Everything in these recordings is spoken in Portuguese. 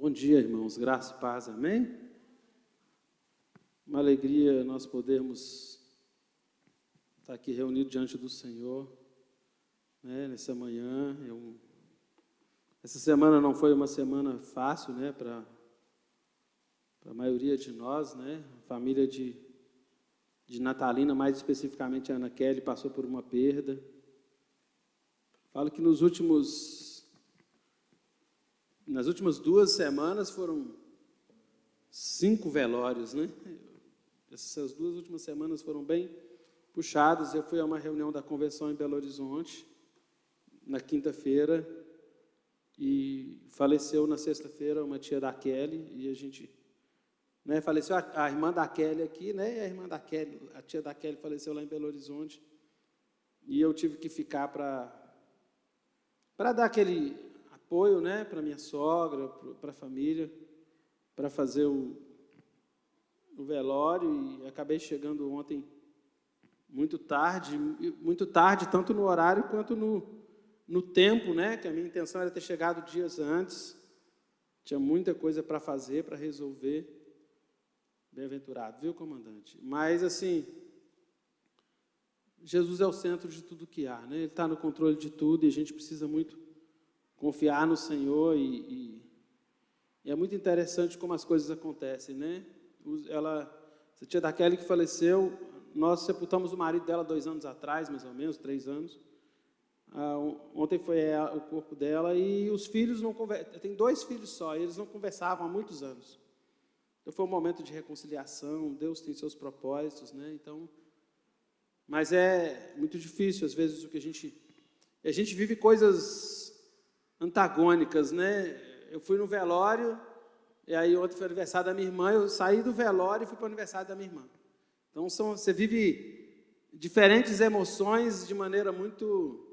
Bom dia, irmãos. Graça e paz, amém? Uma alegria nós podermos estar aqui reunidos diante do Senhor, né, nessa manhã. Essa semana não foi uma semana fácil, né, para a maioria de nós, né? A família de Natalina, mais especificamente a Ana Kelly, passou por uma perda. Falo que nas últimas 2 semanas foram 5 velórios, né? Essas 2 últimas semanas foram bem puxadas. Eu fui a uma reunião da convenção em Belo Horizonte, na quinta-feira, e faleceu na sexta-feira uma tia da Kelly, e a gente, né, faleceu a irmã da Kelly aqui, né? E a irmã da Kelly, a tia da Kelly faleceu lá em Belo Horizonte, e eu tive que ficar para dar aquele apoio, né, para minha sogra, para a família, para fazer o velório, e acabei chegando ontem muito tarde, tanto no horário quanto no tempo, né, que a minha intenção era ter chegado dias antes. Tinha muita coisa para fazer, para resolver. Bem-aventurado, viu, comandante? Mas, assim, Jesus é o centro de tudo que há, né? Ele está no controle de tudo, e a gente precisa muito confiar no Senhor, e é muito interessante como as coisas acontecem, né? Essa tia da Kelly que faleceu, nós sepultamos o marido dela 2 anos atrás, mais ou menos, 3 anos. Ontem foi o corpo dela, e os filhos não conversam. Tem 2 filhos só, e eles não conversavam há muitos anos. Então foi um momento de reconciliação. Deus tem seus propósitos, né? Então, mas é muito difícil às vezes o que a gente vive coisas antagônicas, né? Eu fui no velório, e aí ontem foi o aniversário da minha irmã, eu saí do velório e fui para o aniversário da minha irmã. Então você vive diferentes emoções de maneira muito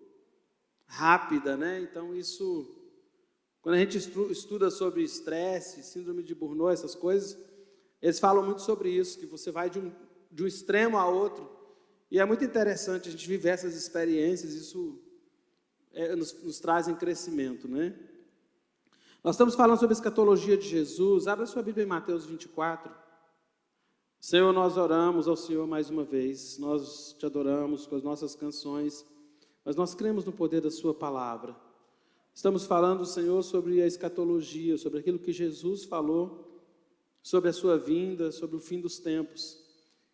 rápida, né? Então isso, quando a gente estuda sobre estresse, síndrome de Burnout, essas coisas, eles falam muito sobre isso, que você vai de um extremo a outro, e é muito interessante a gente viver essas experiências. Isso nos trazem crescimento, né? Nós estamos falando sobre a escatologia de Jesus. Abra sua Bíblia em Mateus 24. Senhor, nós oramos ao Senhor mais uma vez. Nós te adoramos com as nossas canções, mas nós cremos no poder da sua palavra. Estamos falando, Senhor, sobre a escatologia, sobre aquilo que Jesus falou, sobre a sua vinda, sobre o fim dos tempos.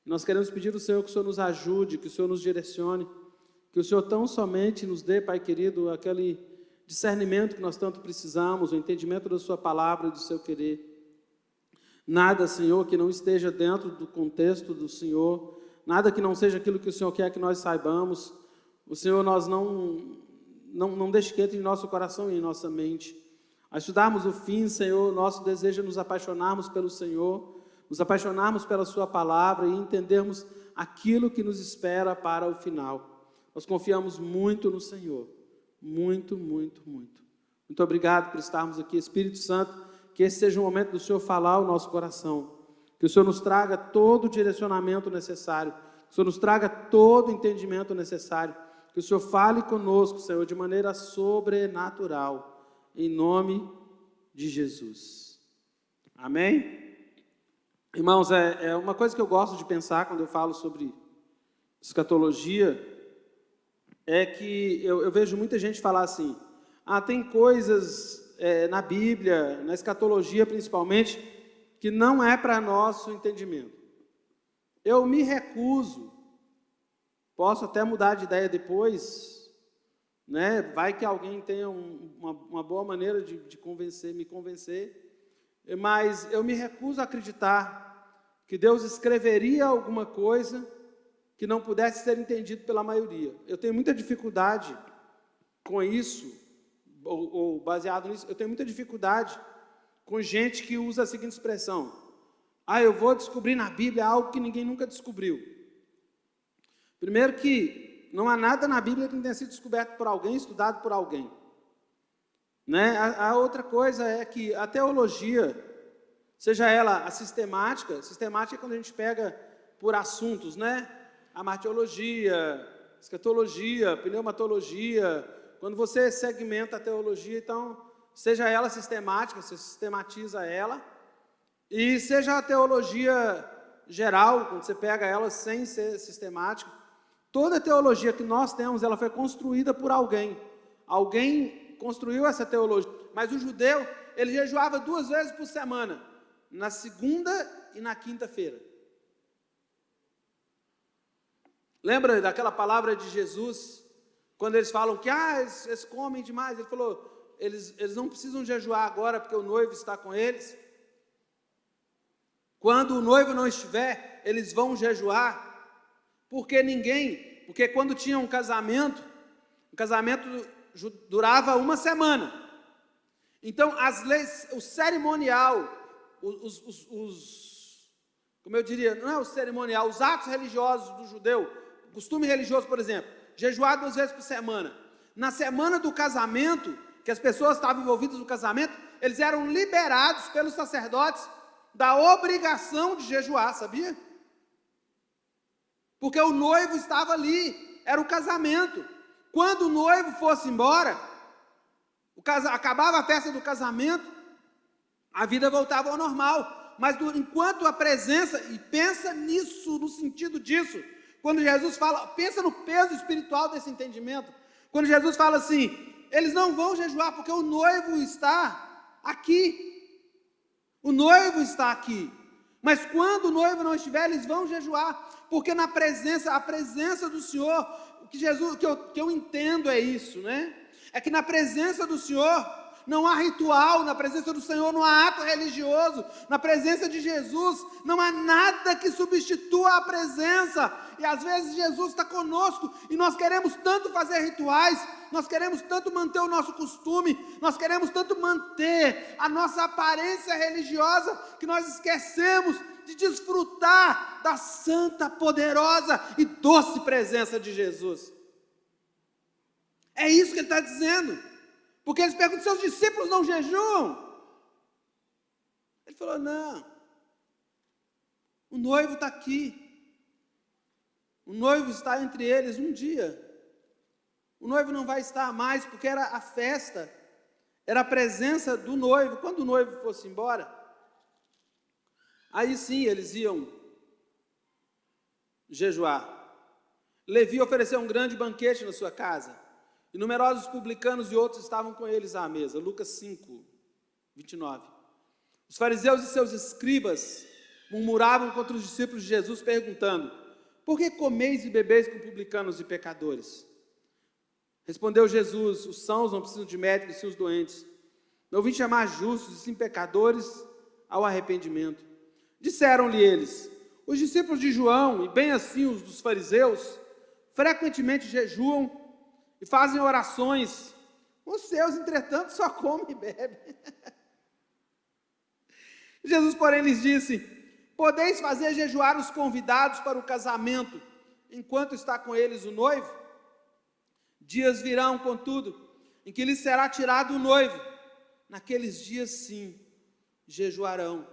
Nós queremos pedir ao Senhor que o Senhor nos ajude, que o Senhor nos direcione, que o Senhor tão somente nos dê, Pai querido, aquele discernimento que nós tanto precisamos, o entendimento da sua palavra e do seu querer. Nada, Senhor, que não esteja dentro do contexto do Senhor, nada que não seja aquilo que o Senhor quer que nós saibamos. O Senhor, nós não deixe que entre em nosso coração e em nossa mente. Ao estudarmos o fim, Senhor, nosso desejo é nos apaixonarmos pelo Senhor, nos apaixonarmos pela sua palavra e entendermos aquilo que nos espera para o final. Nós confiamos muito no Senhor. Muito, muito, muito. Muito obrigado por estarmos aqui. Espírito Santo, que esse seja o momento do Senhor falar ao nosso coração. Que o Senhor nos traga todo o direcionamento necessário. Que o Senhor nos traga todo o entendimento necessário. Que o Senhor fale conosco, Senhor, de maneira sobrenatural. Em nome de Jesus. Amém? Irmãos, é uma coisa que eu gosto de pensar quando eu falo sobre escatologia, é que eu vejo muita gente falar assim: tem coisas na Bíblia, na escatologia principalmente, que não é para nosso entendimento. Eu me recuso, posso até mudar de ideia depois, né? Vai que alguém tenha uma boa maneira de me convencer, mas eu me recuso a acreditar que Deus escreveria alguma coisa que não pudesse ser entendido pela maioria. Eu tenho muita dificuldade com isso, ou baseado nisso, eu tenho muita dificuldade com gente que usa a seguinte expressão: eu vou descobrir na Bíblia algo que ninguém nunca descobriu. Primeiro que não há nada na Bíblia que não tenha sido descoberto por alguém, estudado por alguém. Né? A outra coisa é que a teologia, seja ela a sistemática é quando a gente pega por assuntos, né? A martiologia, escatologia, pneumatologia, quando você segmenta a teologia, então seja ela sistemática, você sistematiza ela, e seja a teologia geral, quando você pega ela sem ser sistemática. Toda a teologia que nós temos, ela foi construída por alguém. Alguém construiu essa teologia. Mas o judeu, ele jejuava 2 vezes por semana, na segunda e na quinta-feira. Lembra daquela palavra de Jesus, quando eles falam que eles comem demais? Ele falou, eles não precisam jejuar agora, porque o noivo está com eles. Quando o noivo não estiver, eles vão jejuar. Porque quando tinha um casamento, o casamento durava 1 semana. Então, as leis, o cerimonial, como eu diria, não é o cerimonial, os atos religiosos do judeu, o costume religioso, por exemplo, jejuar 2 vezes por semana. Na semana do casamento, que as pessoas estavam envolvidas no casamento, eles eram liberados pelos sacerdotes da obrigação de jejuar, sabia? Porque o noivo estava ali, era o casamento. Quando o noivo fosse embora, acabava a festa do casamento, a vida voltava ao normal. Mas enquanto a presença, e pensa nisso, no sentido disso, quando Jesus fala, pensa no peso espiritual desse entendimento, quando Jesus fala assim, eles não vão jejuar porque o noivo está aqui. O noivo está aqui. Mas quando o noivo não estiver, eles vão jejuar, porque a presença do Senhor, que eu entendo é isso, né? É que na presença do Senhor não há ritual, na presença do Senhor não há ato religioso, na presença de Jesus não há nada que substitua a presença. E às vezes Jesus está conosco e nós queremos tanto fazer rituais, nós queremos tanto manter o nosso costume, nós queremos tanto manter a nossa aparência religiosa, que nós esquecemos de desfrutar da santa, poderosa e doce presença de Jesus. É isso que ele está dizendo. Porque eles perguntam, seus discípulos não jejuam? Ele falou, não, o noivo está aqui, o noivo está entre eles um dia, o noivo não vai estar mais, porque era a festa, era a presença do noivo. Quando o noivo fosse embora, aí sim eles iam jejuar. Levi ofereceu um grande banquete na sua casa, e numerosos publicanos e outros estavam com eles à mesa. Lucas 5, 29. Os fariseus e seus escribas murmuravam contra os discípulos de Jesus, perguntando, por que comeis e bebeis com publicanos e pecadores? Respondeu Jesus, os sãos não precisam de médico, e sim os doentes. Não vim chamar justos, e sim pecadores ao arrependimento. Disseram-lhe eles, os discípulos de João, e bem assim os dos fariseus, frequentemente jejuam e fazem orações. Os seus, entretanto, só comem e bebem. Jesus, porém, lhes disse, podeis fazer jejuar os convidados para o casamento, enquanto está com eles o noivo? Dias virão, contudo, em que lhes será tirado o noivo. Naqueles dias, sim, jejuarão.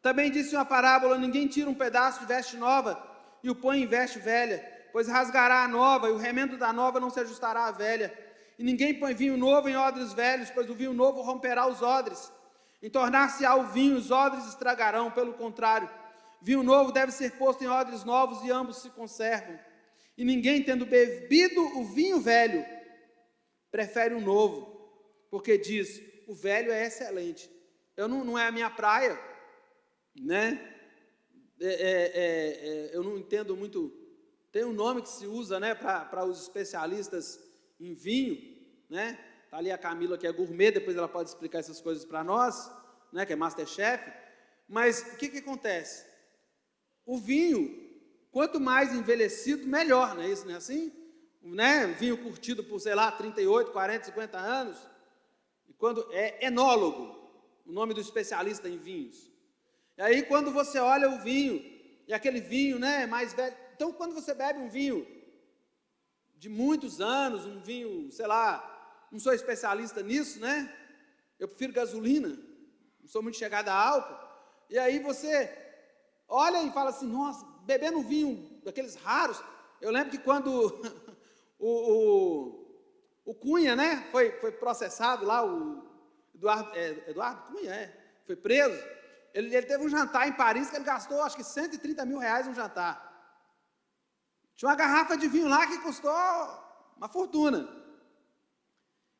Também disse uma parábola, ninguém tira um pedaço de veste nova e o põe em veste velha, pois rasgará a nova, e o remendo da nova não se ajustará à velha. E ninguém põe vinho novo em odres velhos, pois o vinho novo romperá os odres. Em tornar-se-á o vinho, os odres estragarão. Pelo contrário, vinho novo deve ser posto em odres novos, e ambos se conservam. E ninguém, tendo bebido o vinho velho, prefere o novo, porque diz, o velho é excelente. Não é a minha praia, né? Eu não entendo muito. Tem um nome que se usa, né, para os especialistas em vinho, né? Está ali a Camila, que é gourmet, depois ela pode explicar essas coisas para nós, né, que é Masterchef. Mas o que acontece? O vinho, quanto mais envelhecido, melhor, não é isso, não é assim? Né? Vinho curtido por, 38, 40, 50 anos. E quando é enólogo, o nome do especialista em vinhos. E aí, quando você olha o vinho, e aquele vinho, né, mais velho. Então, quando você bebe um vinho de muitos anos, um vinho, não sou especialista nisso, né? Eu prefiro gasolina, não sou muito chegado a álcool. E aí você olha e fala assim, nossa, bebendo um vinho daqueles raros. Eu lembro que quando o Cunha, né, foi processado lá, Eduardo Cunha, foi preso. Ele teve um jantar em Paris que ele gastou, acho que 130 mil reais um jantar. Tinha uma garrafa de vinho lá que custou uma fortuna.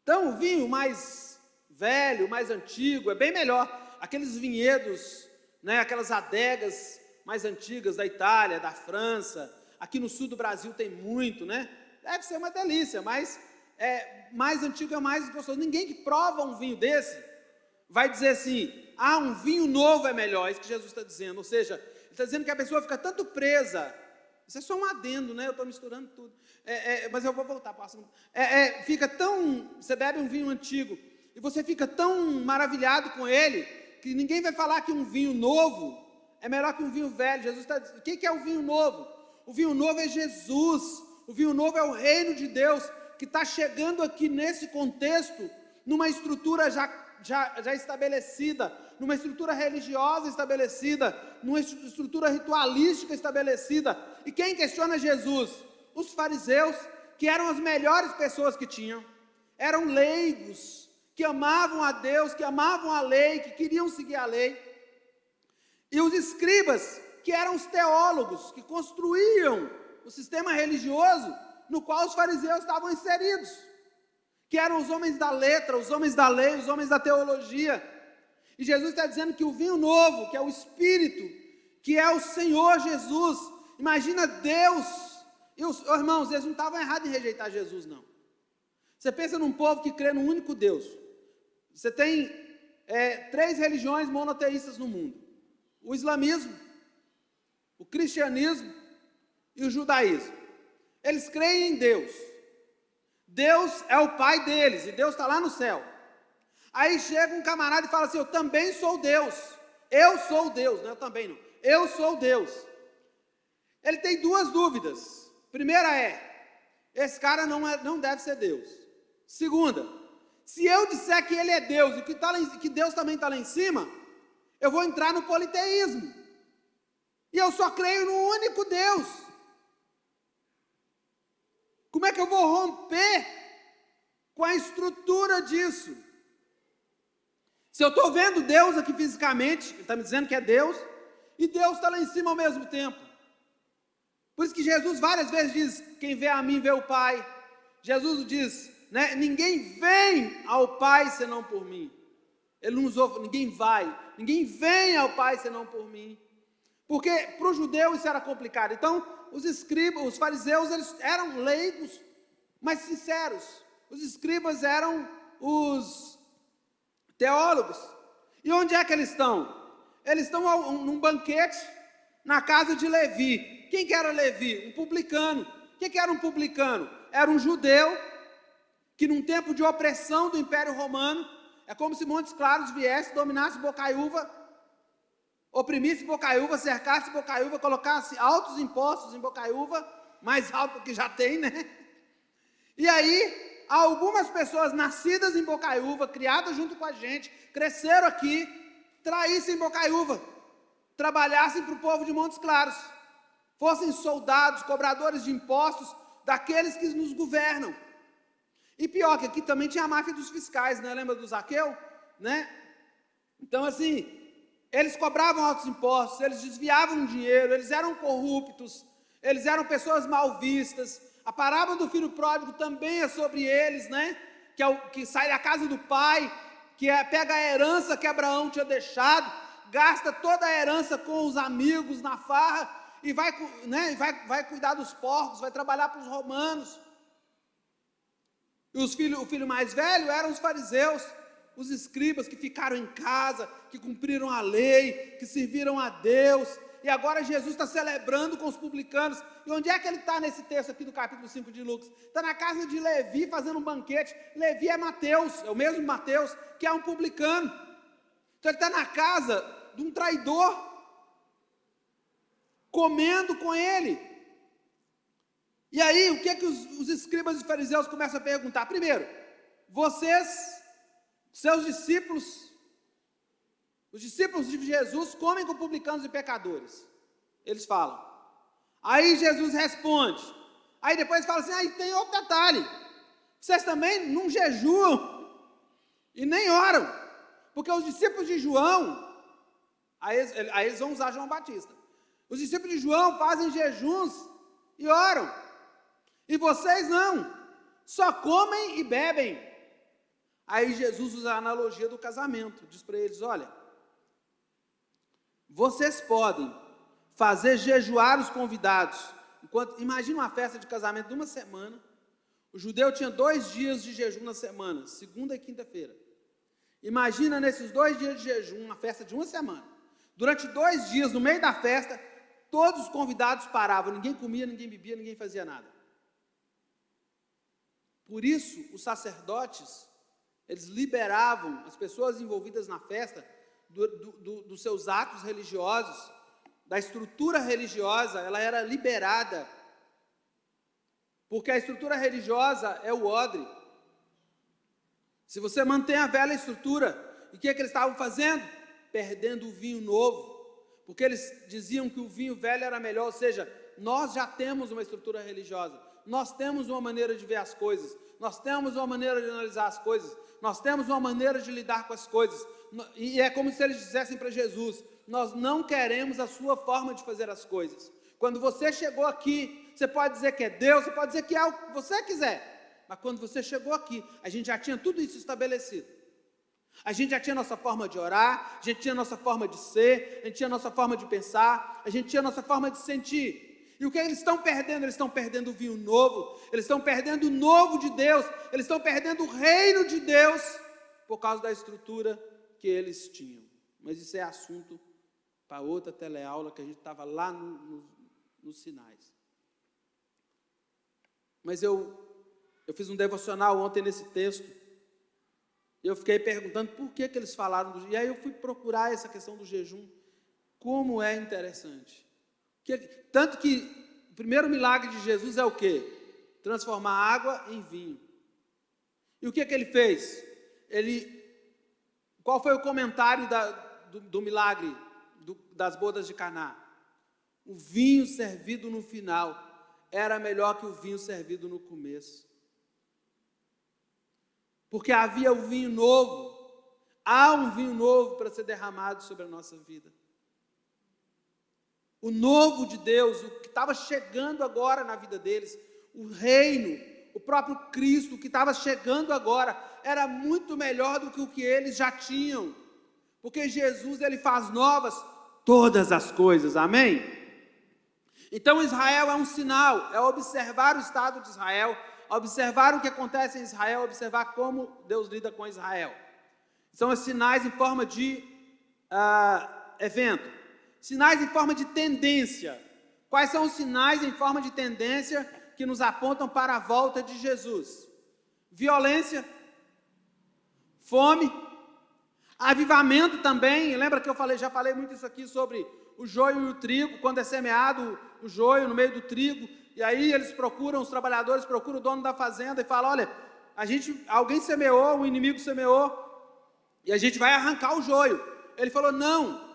Então, o vinho mais velho, mais antigo, é bem melhor. Aqueles vinhedos, né, aquelas adegas mais antigas da Itália, da França, aqui no sul do Brasil tem muito, né? Deve ser uma delícia, mas mais antigo é mais gostoso. Ninguém que prova um vinho desse vai dizer assim, um vinho novo é melhor, é isso que Jesus está dizendo. Ou seja, ele está dizendo que a pessoa fica tanto presa, isso é só um adendo, né? Eu estou misturando tudo, mas eu vou voltar para o assunto. Fica tão, você bebe um vinho antigo, e você fica tão maravilhado com ele, que ninguém vai falar que um vinho novo é melhor que um vinho velho. Jesus está dizendo, o que é o vinho novo? O vinho novo é Jesus, o vinho novo é o reino de Deus, que está chegando aqui nesse contexto, numa estrutura já estabelecida, numa estrutura religiosa estabelecida, numa estrutura ritualística estabelecida. E quem questiona Jesus? Os fariseus, que eram as melhores pessoas que tinham, eram leigos, que amavam a Deus, que amavam a lei, que queriam seguir a lei. E os escribas, que eram os teólogos, que construíam o sistema religioso no qual os fariseus estavam inseridos, que eram os homens da letra, os homens da lei, os homens da teologia. E Jesus está dizendo que o vinho novo, que é o Espírito, que é o Senhor Jesus, imagina Deus, e irmãos, eles não estavam errados em rejeitar Jesus, não. Você pensa num povo que crê num único Deus. Você tem 3 religiões monoteístas no mundo: o islamismo, o cristianismo e o judaísmo. Eles creem em Deus. Deus é o pai deles, e Deus está lá no céu. Aí chega um camarada e fala assim, eu também sou Deus. Eu sou Deus, não, eu também não. Eu sou Deus. Ele tem 2 dúvidas. Primeira esse cara não deve ser Deus. Segunda, se eu disser que ele é Deus e que Deus também está lá em cima, eu vou entrar no politeísmo. E eu só creio no único Deus. Como é que eu vou romper com a estrutura disso? Se eu estou vendo Deus aqui fisicamente, ele está me dizendo que é Deus, e Deus está lá em cima ao mesmo tempo. Por isso que Jesus várias vezes diz, quem vê a mim vê o Pai. Jesus diz, né, ninguém vem ao Pai senão por mim. Ele não usou, ninguém vem ao Pai senão por mim. Porque para o judeu isso era complicado. Então, os escribas, os fariseus, eles eram leigos, mas sinceros. Os escribas eram os teólogos. E onde é que eles estão? Eles estão num banquete na casa de Levi. Quem que era Levi? Um publicano. O que era um publicano? Era um judeu que num tempo de opressão do Império Romano, é como se Montes Claros viesse, dominasse Bocaiúva, oprimisse Bocaiúva, cercasse Bocaiúva, colocasse altos impostos em Bocaiúva, mais alto que já tem, né? E aí, algumas pessoas nascidas em Bocaiúva, criadas junto com a gente, cresceram aqui, traíssem Bocaiúva, trabalhassem para o povo de Montes Claros, fossem soldados, cobradores de impostos, daqueles que nos governam. E pior, que aqui também tinha a máfia dos fiscais, né? Lembra do Zaqueu? Né? Então, assim, eles cobravam altos impostos, eles desviavam dinheiro, eles eram corruptos, eles eram pessoas mal vistas. A parábola do filho pródigo também é sobre eles, né? Que sai da casa do pai, pega a herança que Abraão tinha deixado, gasta toda a herança com os amigos na farra e vai cuidar dos porcos, vai trabalhar para os romanos. E o filho mais velho eram os fariseus, os escribas que ficaram em casa, que cumpriram a lei, que serviram a Deus. E agora Jesus está celebrando com os publicanos. E onde é que ele está nesse texto aqui do capítulo 5 de Lucas? Está na casa de Levi fazendo um banquete. Levi é Mateus, é o mesmo Mateus, que é um publicano. Então ele está na casa de um traidor, comendo com ele. E aí, o que é que os escribas e fariseus começam a perguntar? Primeiro, seus discípulos, os discípulos de Jesus comem com publicanos e pecadores. Eles falam. Aí Jesus responde. Aí depois fala assim, tem outro detalhe. Vocês também não jejuam e nem oram. Porque os discípulos de João, aí eles vão usar João Batista. Os discípulos de João fazem jejuns e oram. E vocês não, só comem e bebem. Aí Jesus usa a analogia do casamento, diz para eles, olha, vocês podem fazer jejuar os convidados. Imagina uma festa de casamento de uma semana, o judeu tinha 2 dias de jejum na semana, segunda e quinta-feira. Imagina nesses 2 dias de jejum, uma festa de uma semana. Durante 2 dias, no meio da festa, todos os convidados paravam, ninguém comia, ninguém bebia, ninguém fazia nada. Por isso, os sacerdotes, eles liberavam as pessoas envolvidas na festa dos seus atos religiosos, da estrutura religiosa, ela era liberada, porque a estrutura religiosa é o odre. Se você mantém a velha estrutura, e o que eles estavam fazendo? Perdendo o vinho novo, porque eles diziam que o vinho velho era melhor, ou seja, nós já temos uma estrutura religiosa, nós temos uma maneira de ver as coisas, nós temos uma maneira de analisar as coisas, nós temos uma maneira de lidar com as coisas, e é como se eles dissessem para Jesus, nós não queremos a sua forma de fazer as coisas. Quando você chegou aqui, você pode dizer que é Deus, você pode dizer que é o que você quiser, mas quando você chegou aqui, a gente já tinha tudo isso estabelecido. A gente já tinha nossa forma de orar, a gente tinha nossa forma de ser, a gente tinha nossa forma de pensar, a gente tinha nossa forma de sentir. E o que eles estão perdendo? Eles estão perdendo o vinho novo, eles estão perdendo o novo de Deus, eles estão perdendo o reino de Deus, por causa da estrutura que eles tinham. Mas isso é assunto para outra teleaula, que a gente estava lá nos Sinais. Mas eu fiz um devocional ontem nesse texto, e eu fiquei perguntando por que eles falaram do... E aí eu fui procurar essa questão do jejum, como é interessante. Tanto que o primeiro milagre de Jesus é o quê? Transformar água em vinho. E o que ele fez? Qual foi o comentário do milagre das bodas de Caná? O vinho servido no final era melhor que o vinho servido no começo. Porque havia o vinho novo, há um vinho novo para ser derramado sobre a nossa vida. O novo de Deus, o que estava chegando agora na vida deles, o reino, o próprio Cristo, o que estava chegando agora, era muito melhor do que o que eles já tinham. Porque Jesus, ele faz novas todas as coisas, amém? Então Israel é um sinal, é observar o estado de Israel, observar o que acontece em Israel, observar como Deus lida com Israel. São os sinais em forma de evento. Sinais em forma de tendência. Quais são os sinais em forma de tendência que nos apontam para a volta de Jesus? Violência, fome, avivamento também. Lembra que já falei muito isso aqui sobre o joio e o trigo, quando é semeado o joio no meio do trigo, e aí os trabalhadores procuram o dono da fazenda e falam, olha, alguém semeou, o inimigo semeou, e a gente vai arrancar o joio. Ele falou, não.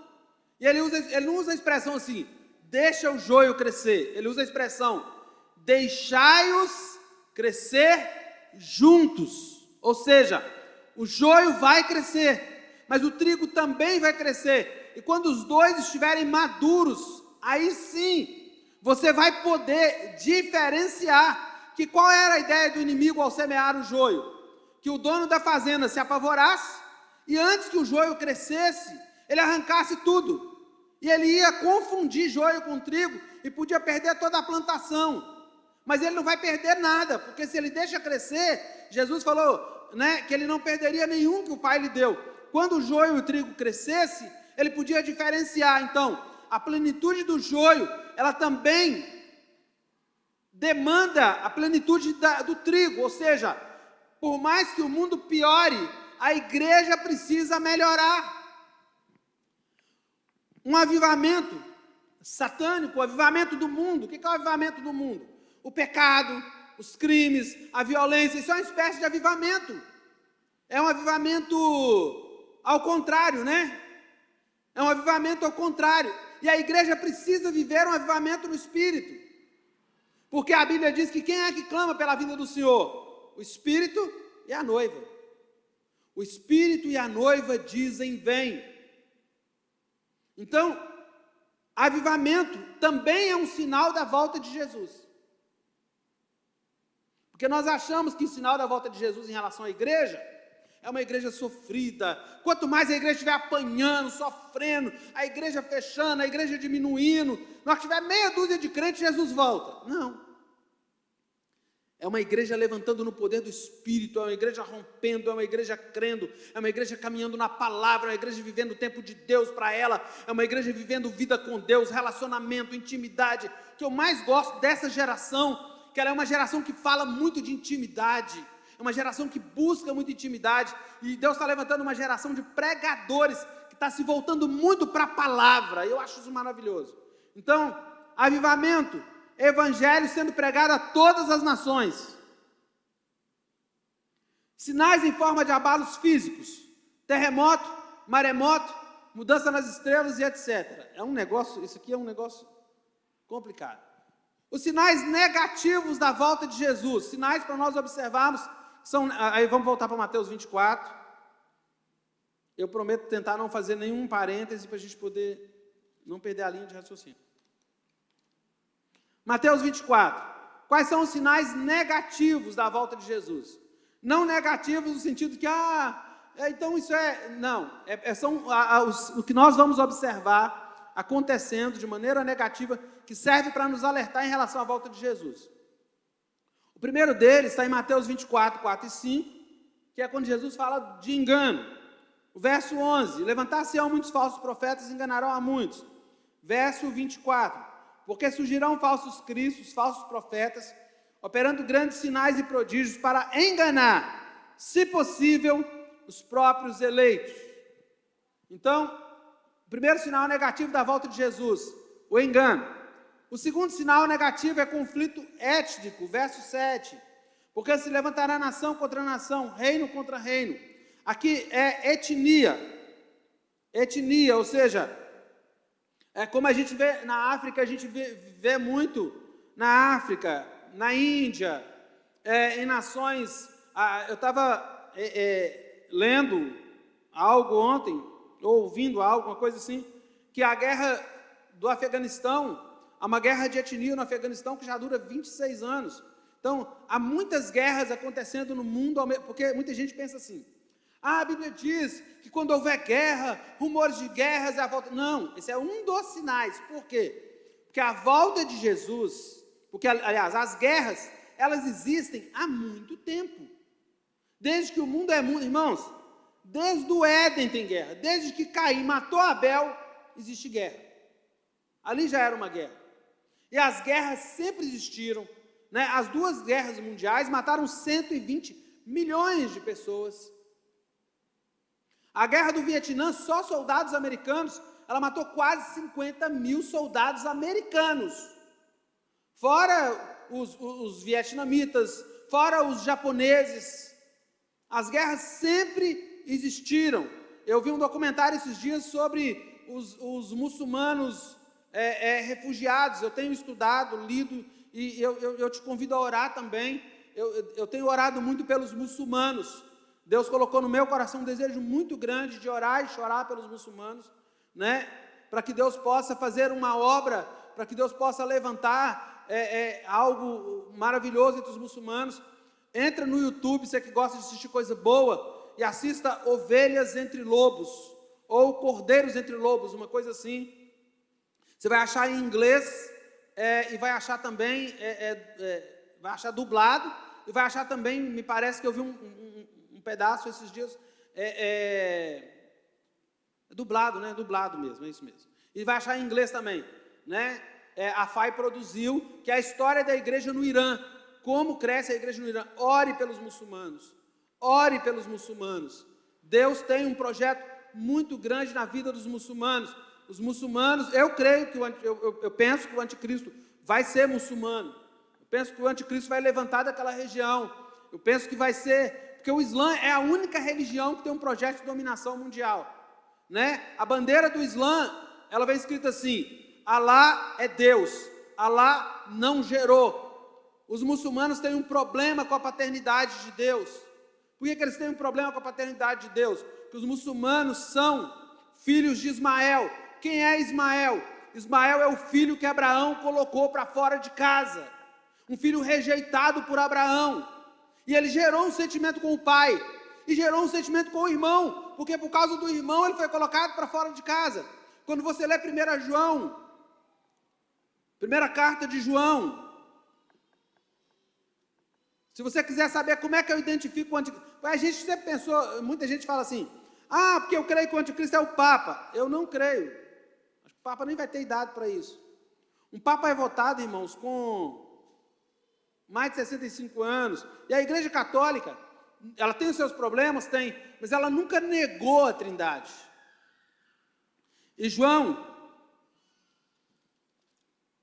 E ele não usa a expressão assim, deixa o joio crescer. Ele usa a expressão, deixai-os crescer juntos. Ou seja, o joio vai crescer, mas o trigo também vai crescer. E quando os dois estiverem maduros, aí sim, você vai poder diferenciar. Que qual era a ideia do inimigo ao semear o joio? Que o dono da fazenda se apavorasse, e antes que o joio crescesse, ele arrancasse tudo. E ele ia confundir joio com trigo, e podia perder toda a plantação. Mas ele não vai perder nada, porque se ele deixa crescer, Jesus falou, né, que ele não perderia nenhum que o Pai lhe deu. Quando o joio e o trigo crescesse, ele podia diferenciar. Então, a plenitude do joio, ela também demanda a plenitude do trigo, ou seja, por mais que o mundo piore, a igreja precisa melhorar. Um avivamento satânico, o avivamento do mundo. O que é o avivamento do mundo? O pecado, os crimes, a violência, isso é uma espécie de avivamento. É um avivamento ao contrário, né? É um avivamento ao contrário. E a igreja precisa viver um avivamento no Espírito. Porque a Bíblia diz que quem é que clama pela vinda do Senhor? O Espírito e a noiva. O Espírito e a noiva dizem: vem. Então, avivamento também é um sinal da volta de Jesus. Porque nós achamos que o sinal da volta de Jesus em relação à igreja é uma igreja sofrida. Quanto mais a igreja estiver apanhando, sofrendo, a igreja fechando, a igreja diminuindo, nós tiver meia dúzia de crentes, Jesus volta. Não. É uma igreja levantando no poder do Espírito, é uma igreja rompendo, é uma igreja crendo, é uma igreja caminhando na palavra, é uma igreja vivendo o tempo de Deus para ela, é uma igreja vivendo vida com Deus, relacionamento, intimidade. O que eu mais gosto dessa geração, que ela é uma geração que fala muito de intimidade, é uma geração que busca muita intimidade, e Deus está levantando uma geração de pregadores, que está se voltando muito para a palavra, eu acho isso maravilhoso. Então, avivamento, evangelho sendo pregado a todas as nações. Sinais em forma de abalos físicos, terremoto, maremoto, mudança nas estrelas e etc. Isso aqui é um negócio complicado. Os sinais negativos da volta de Jesus, sinais para nós observarmos, aí vamos voltar para Mateus 24. Eu prometo tentar não fazer nenhum parêntese para a gente poder não perder a linha de raciocínio. Mateus 24. Quais são os sinais negativos da volta de Jesus? Não negativos no sentido que, então isso não. São o que nós vamos observar acontecendo de maneira negativa, que serve para nos alertar em relação à volta de Jesus. O primeiro deles está em Mateus 24, 4 e 5, que é quando Jesus fala de engano. O verso 11, levantar-se-ão muitos falsos profetas e enganarão a muitos. Verso 24, porque surgirão falsos cristos, falsos profetas, operando grandes sinais e prodígios para enganar, se possível, os próprios eleitos. Então, o primeiro sinal negativo da volta de Jesus, o engano. O segundo sinal negativo é conflito étnico, verso 7. Porque se levantará nação contra nação, reino contra reino. Aqui é etnia. Etnia, ou seja, é como a gente vê na África, a gente vê muito na África, na Índia, em nações. Eu estava lendo algo ontem, ou ouvindo algo, uma coisa assim, que a guerra do Afeganistão, há uma guerra de etnia no Afeganistão que já dura 26 anos. Então, há muitas guerras acontecendo no mundo, porque muita gente pensa assim, a Bíblia diz que quando houver guerra, rumores de guerras é a volta. Não, esse é um dos sinais. Por quê? Porque a volta de Jesus, aliás, as guerras, elas existem há muito tempo. Desde que o mundo é mundo, irmãos, desde o Éden tem guerra. Desde que Caim matou Abel, existe guerra. Ali já era uma guerra. E as guerras sempre existiram, né? As duas guerras mundiais mataram 120 milhões de pessoas. A guerra do Vietnã, só soldados americanos, ela matou quase 50 mil soldados americanos. Fora os vietnamitas, fora os japoneses. As guerras sempre existiram. Eu vi um documentário esses dias sobre os muçulmanos refugiados. Eu tenho estudado, lido, e eu te convido a orar também. Eu tenho orado muito pelos muçulmanos. Deus colocou no meu coração um desejo muito grande de orar e chorar pelos muçulmanos, né? Para que Deus possa fazer uma obra, para que Deus possa levantar algo maravilhoso entre os muçulmanos. Entra no YouTube, você que gosta de assistir coisa boa, e assista Ovelhas entre Lobos, ou Cordeiros entre Lobos, uma coisa assim. Você vai achar em inglês, e vai achar também, vai achar dublado, e vai achar também, me parece que eu vi um pedaço esses dias, dublado, né? Dublado mesmo, é isso mesmo. E vai achar em inglês também, né? A FAI produziu, que é a história da igreja no Irã, como cresce a igreja no Irã. Ore pelos muçulmanos, ore pelos muçulmanos. Deus tem um projeto muito grande na vida dos muçulmanos. Os muçulmanos, eu creio que eu penso que o anticristo vai ser muçulmano. Eu penso que o anticristo vai levantar daquela região. Eu penso que vai ser, porque o Islã é a única religião que tem um projeto de dominação mundial, né? A bandeira do Islã, ela vem escrita assim: Alá é Deus, Alá não gerou. Os muçulmanos têm um problema com a paternidade de Deus, Por que eles têm um problema com a paternidade de Deus? Porque os muçulmanos são filhos de Ismael. Quem é Ismael? Ismael é o filho que Abraão colocou para fora de casa. Um filho rejeitado por Abraão. E ele gerou um sentimento com o pai. E gerou um sentimento com o irmão. Porque por causa do irmão ele foi colocado para fora de casa. Quando você lê 1 João, primeira carta de João, se você quiser saber como é que eu identifico o anticristo, a gente sempre pensou, muita gente fala assim, porque eu creio que o anticristo é o Papa. Eu não creio. Acho que o Papa nem vai ter idade para isso. Um Papa é votado, irmãos, com mais de 65 anos. E a Igreja Católica, ela tem os seus problemas? Tem, mas ela nunca negou a Trindade. E João,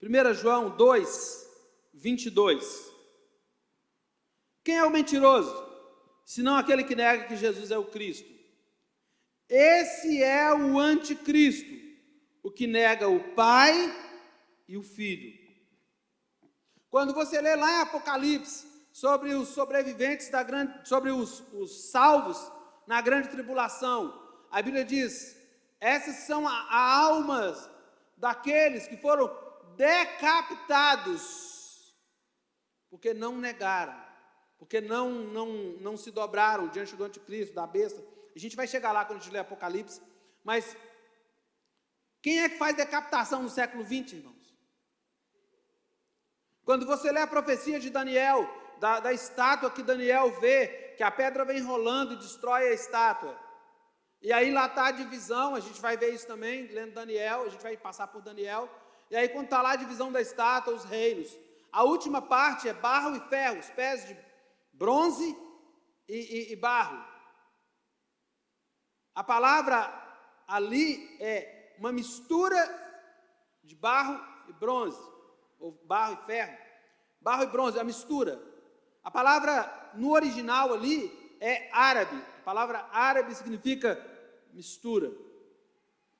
1 João 2, 22. Quem é o mentiroso? Senão aquele que nega que Jesus é o Cristo. Esse é o anticristo, o que nega o Pai e o Filho. Quando você lê lá em Apocalipse sobre os sobreviventes sobre os salvos na grande tribulação, a Bíblia diz: essas são as almas daqueles que foram decapitados, porque não negaram, porque não se dobraram diante do anticristo, da besta. A gente vai chegar lá quando a gente lê Apocalipse, mas quem é que faz decapitação no século 20, irmãos? Quando você lê a profecia de Daniel, da estátua que Daniel vê, que a pedra vem rolando e destrói a estátua, e aí lá está a divisão, a gente vai ver isso também, lendo Daniel, a gente vai passar por Daniel, e aí quando está lá a divisão da estátua, os reinos, a última parte é barro e ferro, os pés de bronze e barro. A palavra ali é uma mistura de barro e bronze, ou barro e ferro, barro e bronze, a mistura. A palavra no original ali é árabe, a palavra árabe significa mistura.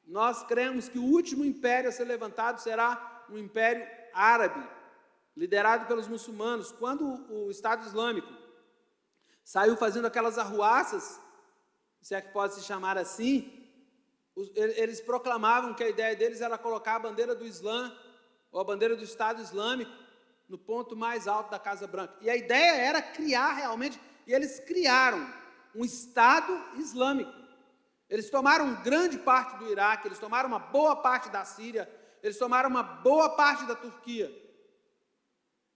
Nós cremos que o último império a ser levantado será um império árabe, liderado pelos muçulmanos. Quando o Estado Islâmico saiu fazendo aquelas arruaças, se é que pode se chamar assim, eles proclamavam que a ideia deles era colocar a bandeira do Islã, ou a bandeira do Estado Islâmico, no ponto mais alto da Casa Branca. E a ideia era criar realmente, e eles criaram um Estado Islâmico. Eles tomaram grande parte do Iraque, eles tomaram uma boa parte da Síria, eles tomaram uma boa parte da Turquia.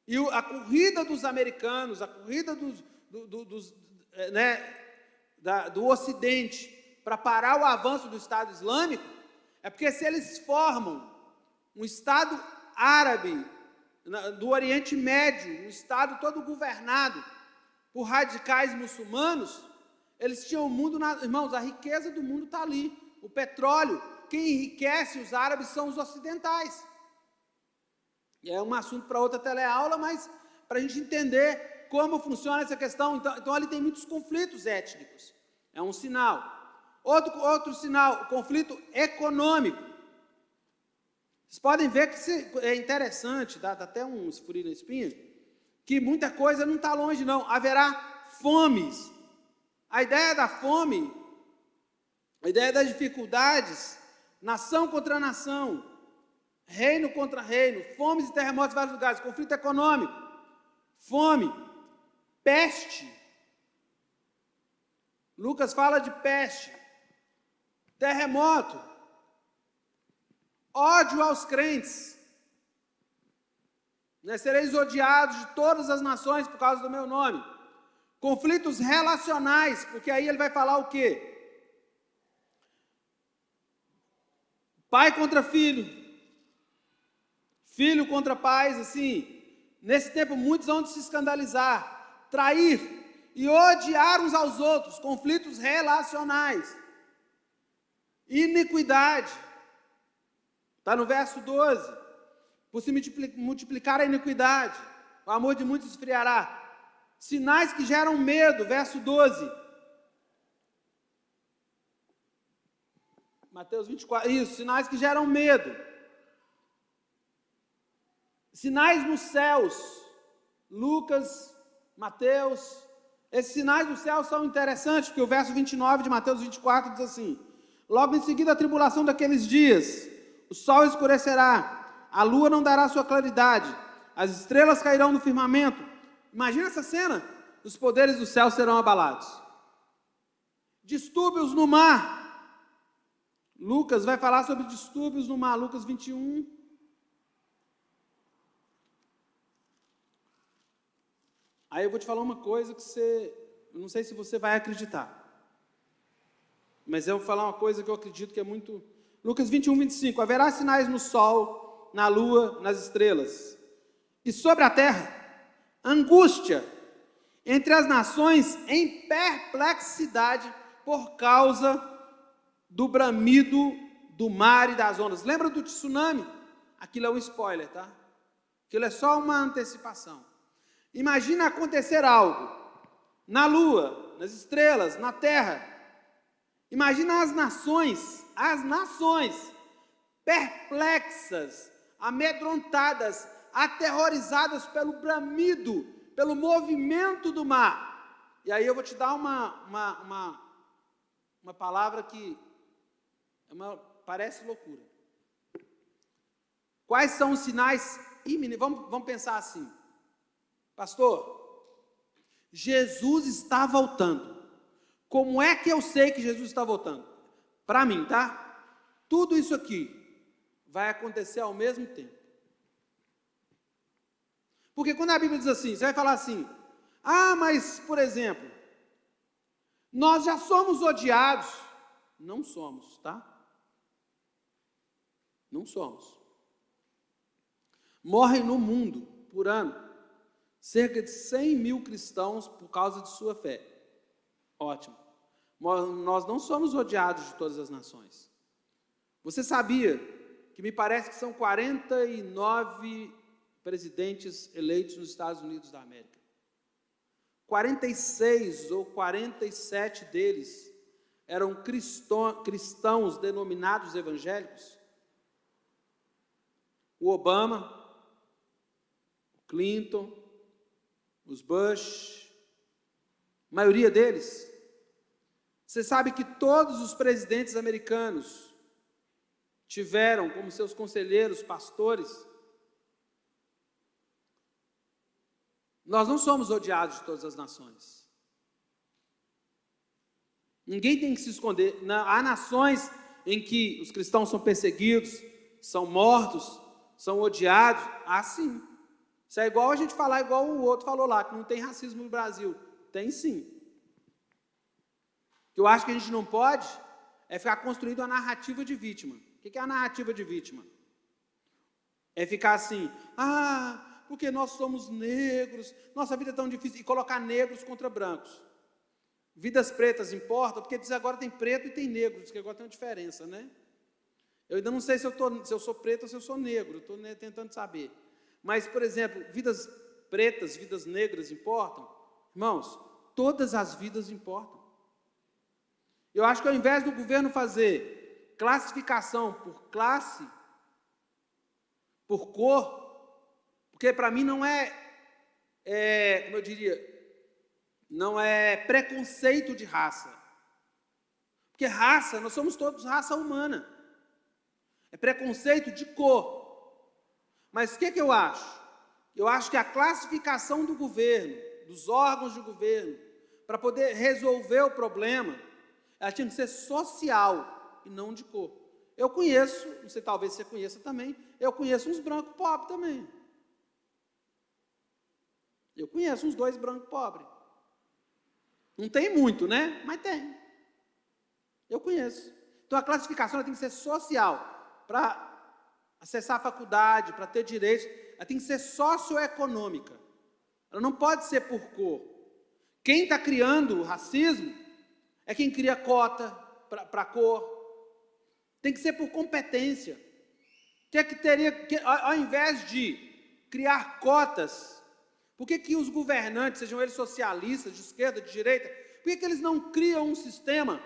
E a corrida dos americanos, a corrida do Ocidente para parar o avanço do Estado Islâmico, é porque se eles formam um Estado árabe do Oriente Médio, um Estado todo governado por radicais muçulmanos, eles tinham o mundo, irmãos, a riqueza do mundo está ali, o petróleo, quem enriquece os árabes são os ocidentais. É um assunto para outra teleaula, mas para a gente entender como funciona essa questão, então ali tem muitos conflitos étnicos, é um sinal. Outro sinal, o conflito econômico. Vocês podem ver que é interessante, dá até um esfurinho na espinha, que muita coisa não está longe não, haverá fomes. A ideia da fome, a ideia das dificuldades, nação contra nação, reino contra reino, fomes e terremotos em vários lugares, conflito econômico, fome, peste. Lucas fala de peste, terremoto, ódio aos crentes. Sereis odiados de todas as nações por causa do meu nome. Conflitos relacionais, porque aí ele vai falar o quê? Pai contra filho, filho contra pais, assim. Nesse tempo muitos vão se escandalizar, trair e odiar uns aos outros, conflitos relacionais. Iniquidade, está no verso 12, por se multiplicar a iniquidade, o amor de muitos esfriará. Sinais que geram medo, verso 12. Mateus 24, isso, sinais que geram medo. Sinais nos céus, Lucas, Mateus, Esses sinais do céu são interessantes, porque o verso 29 de Mateus 24 diz assim: logo em seguida a tribulação daqueles dias, o sol escurecerá, a lua não dará sua claridade, as estrelas cairão do firmamento. Imagina essa cena, os poderes do céu serão abalados. Distúrbios no mar. Lucas vai falar sobre distúrbios no mar, Lucas 21. Aí eu vou te falar uma coisa que eu não sei se você vai acreditar, mas eu vou falar uma coisa que eu acredito que é muito... Lucas 21, 25, haverá sinais no sol, na lua, nas estrelas, e sobre a terra, angústia entre as nações em perplexidade por causa do bramido do mar e das ondas. Lembra do tsunami? Aquilo é um spoiler, tá? Aquilo é só uma antecipação. Imagina acontecer algo na lua, nas estrelas, na terra. Imagina as nações perplexas, amedrontadas, aterrorizadas pelo bramido, pelo movimento do mar. E aí eu vou te dar uma palavra que parece loucura. Quais são os sinais iminentes? Vamos pensar assim. Pastor, Jesus está voltando. Como é que eu sei que Jesus está voltando? Para mim, tá? Tudo isso aqui vai acontecer ao mesmo tempo. Porque quando a Bíblia diz assim, você vai falar assim: ah, mas, por exemplo, nós já somos odiados. Não somos, tá? Não somos. Morrem no mundo, por ano, cerca de 100 mil cristãos por causa de sua fé. Ótimo. Nós não somos odiados de todas as nações. Você sabia que me parece que são 49 presidentes eleitos nos Estados Unidos da América? 46 ou 47 deles eram cristãos denominados evangélicos? O Obama, o Clinton, os Bush, a maioria deles. Você sabe que todos os presidentes americanos tiveram como seus conselheiros pastores? Nós não somos odiados de todas as nações. Ninguém tem que se esconder. Há nações em que os cristãos são perseguidos, são mortos, são odiados. Ah, sim. Isso é igual a gente falar igual o outro falou lá, que não tem racismo no Brasil. Tem sim. O que eu acho que a gente não pode é ficar construindo uma narrativa de vítima. O que é a narrativa de vítima? É ficar assim, porque nós somos negros, nossa vida é tão difícil, e colocar negros contra brancos. Vidas pretas importam, porque diz agora tem preto e tem negro, diz que agora tem uma diferença, né? Eu ainda não sei se eu sou preto ou se eu sou negro, estou tentando saber. Mas, por exemplo, vidas pretas, vidas negras importam? Irmãos, todas as vidas importam. Eu acho que ao invés do governo fazer classificação por classe, por cor, porque para mim não como eu diria, não é preconceito de raça. Porque raça, nós somos todos raça humana. É preconceito de cor. Mas o que eu acho? Eu acho que a classificação do governo, dos órgãos de governo, para poder resolver o problema, ela tinha que ser social e não de cor. Eu conheço, não sei, talvez você conheça também, eu conheço uns brancos pobres também. Eu conheço uns 2 brancos pobres. Não tem muito, né? Mas tem. Eu conheço. Então a classificação ela tem que ser social, para acessar a faculdade, para ter direitos, ela tem que ser socioeconômica. Ela não pode ser por cor. Quem está criando o racismo é quem cria cota para cor. Tem que ser por competência. Ao invés de criar cotas, por que os governantes, sejam eles socialistas, de esquerda, de direita, por que eles não criam um sistema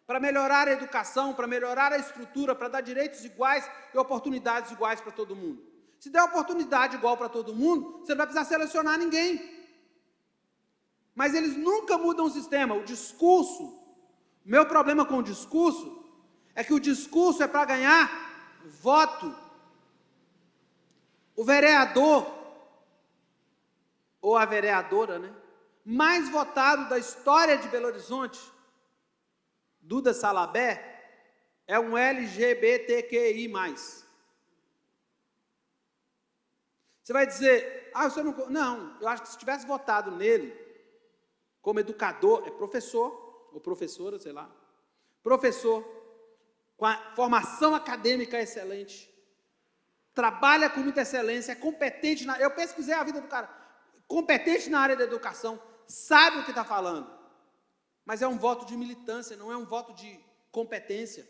para melhorar a educação, para melhorar a estrutura, para dar direitos iguais e oportunidades iguais para todo mundo? Se der oportunidade igual para todo mundo, você não vai precisar selecionar ninguém. mas eles nunca mudam o sistema. O discurso, o meu problema com o discurso é que o discurso é para ganhar voto. O vereador, ou a vereadora, né, mais votado da história de Belo Horizonte, Duda Salabé, é um LGBTQI+. Você vai dizer, você não... Não, eu acho que se tivesse votado nele, como educador, é professor, ou professora, sei lá, professor, com a formação acadêmica excelente, trabalha com muita excelência, é competente, eu pesquisei a vida do cara, competente na área da educação, sabe o que está falando, mas é um voto de militância, não é um voto de competência.